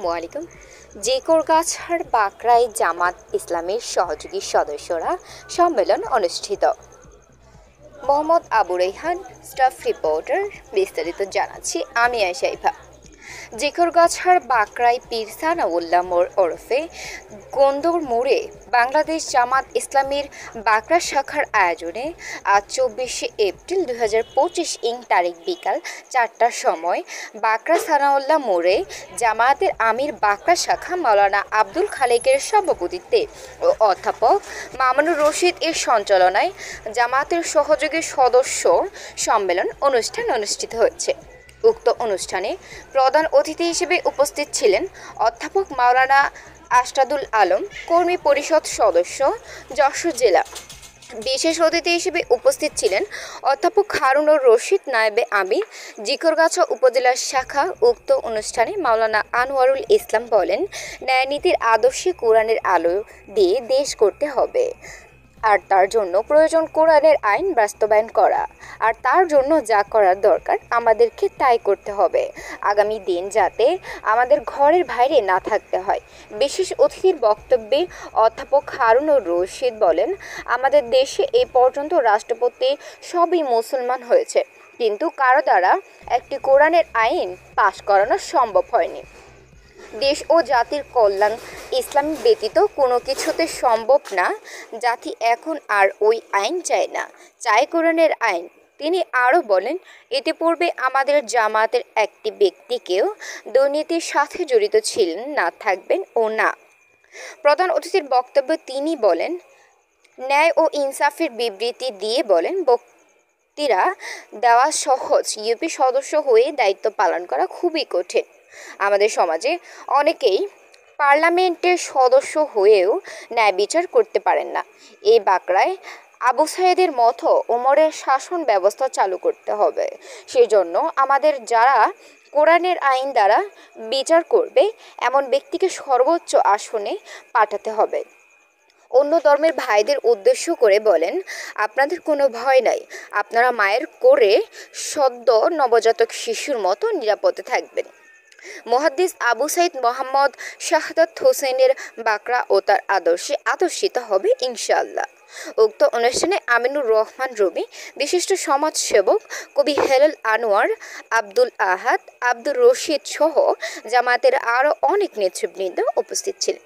আসসালামু আলাইকুম। জেকরগাছার বাকরায় জামাত ইসলামের সহযোগী সদস্যরা সম্মেলন অনুষ্ঠিত। Mohammad Abu Rehan, staff reporter. বিস্তারিত জানাচ্ছি আমি আয়শাইফা। জেকরগাছার বাকরায় পীর সানাউল্লাহ মোড় ওরফে গোন্দর মোড়ে বাংলাদেশ জামাত ইসলামীর বাকরা শাখার আয়োজনে আজ 24শে এপ্রিল 2025 তারিখ বিকাল 4টার সময় বাকরা সানাউল্লাহ মোড়ে জামায়াতের আমির বাকরা শাখা মাওলানা আব্দুল খালেকের সভাপতিত্বে ও অধ্যাপক মামুনুর রশিদ এর সঞ্চালনায় জামায়াতের সহযোগী সদস্য সম্মেলন অনুষ্ঠান অনুষ্ঠিত হয়েছে। উক্ত অনুষ্ঠানে প্রধান অতিথি হিসেবে উপস্থিত ছিলেন অধ্যাপক মাওলানা আশরাদুল আলম, কর্মী পরিষদ সদস্য, যশোর জেলা। বিশেষ অতিথি হিসেবে উপস্থিত ছিলেন অধ্যাপক হারুনুর রশিদ, নায়েবে আমির, জিকরগাছা উপজেলা শাখা। উক্ত অনুষ্ঠানে মাওলানা আনোয়ারুল ইসলাম বলেন, ন্যায়নীতির আদর্শে কোরআনের আলো দিয়ে দেশ করতে হবে, আর তার জন্য প্রয়োজন কোরআনের আইন বাস্তবায়ন করা, আর তার জন্য যা করার দরকার আমাদেরকে তাই করতে হবে। আগামী দিন যাতে আমাদের ঘরের বাইরে না থাকতে হয়। বিশেষ অতিথির বক্তব্যে অধ্যাপক হারুনুর রশিদ বলেন, আমাদের দেশে এই পর্যন্ত রাষ্ট্রপতি সবই মুসলমান হয়েছে, কিন্তু কারো দ্বারা একটি কোরআনের আইন পাশ করানো সম্ভব হয়নি। দেশ ও জাতির কল্যাণ ইসলাম ব্যতীত কোনো কিছুতে সম্ভব না। জাতি এখন আর ওই আইন চায় না, চায় কোরআনের আইন। তিনি আরও বলেন, ইতিপূর্বে আমাদের জামাতের একটি ব্যক্তিকেও দুর্নীতির সাথে জড়িত ছিলেন না, থাকবেন ও না। প্রধান অতিথির বক্তব্যে তিনি বলেন, ন্যায় ও ইনসাফের বিবৃতি দিয়ে বলেন, বক্তৃতা দেওয়া সহজ, ইউপি সদস্য হয়ে দায়িত্ব পালন করা খুবই কঠিন। আমাদের সমাজে অনেকেই পার্লামেন্টের সদস্য হয়েও ন্যায় বিচার করতে পারেন না। এই বাকরায় আবু সাইদের মতো ওমরের শাসন ব্যবস্থা চালু করতে হবে। সেজন্য আমাদের যারা কোরআনের আইন দ্বারা বিচার করবে এমন ব্যক্তিকে সর্বোচ্চ আসনে পাঠাতে হবে। অন্য ধর্মের ভাইদের উদ্দেশ্য করে বলেন, আপনাদের কোনো ভয় নাই, আপনারা মায়ের কোলে সদ্য নবজাতক শিশুর মতো নিরাপদে থাকবেন। মুহাদ্দিস আবু সাইদ মোহাম্মদ শাহাদাত হোসেনের বাকরা ও তার আদর্শে আদর্শিত হবে ইনশাআল্লাহ। উক্ত অনুষ্ঠানে আমিনুর রহমান রবি, বিশিষ্ট সমাজসেবক কবি হেলাল আনোয়ার, আব্দুল আহাদ, আব্দুর রশিদ সহ জামায়াতের আরও অনেক নেতৃবৃন্দ উপস্থিত ছিলেন।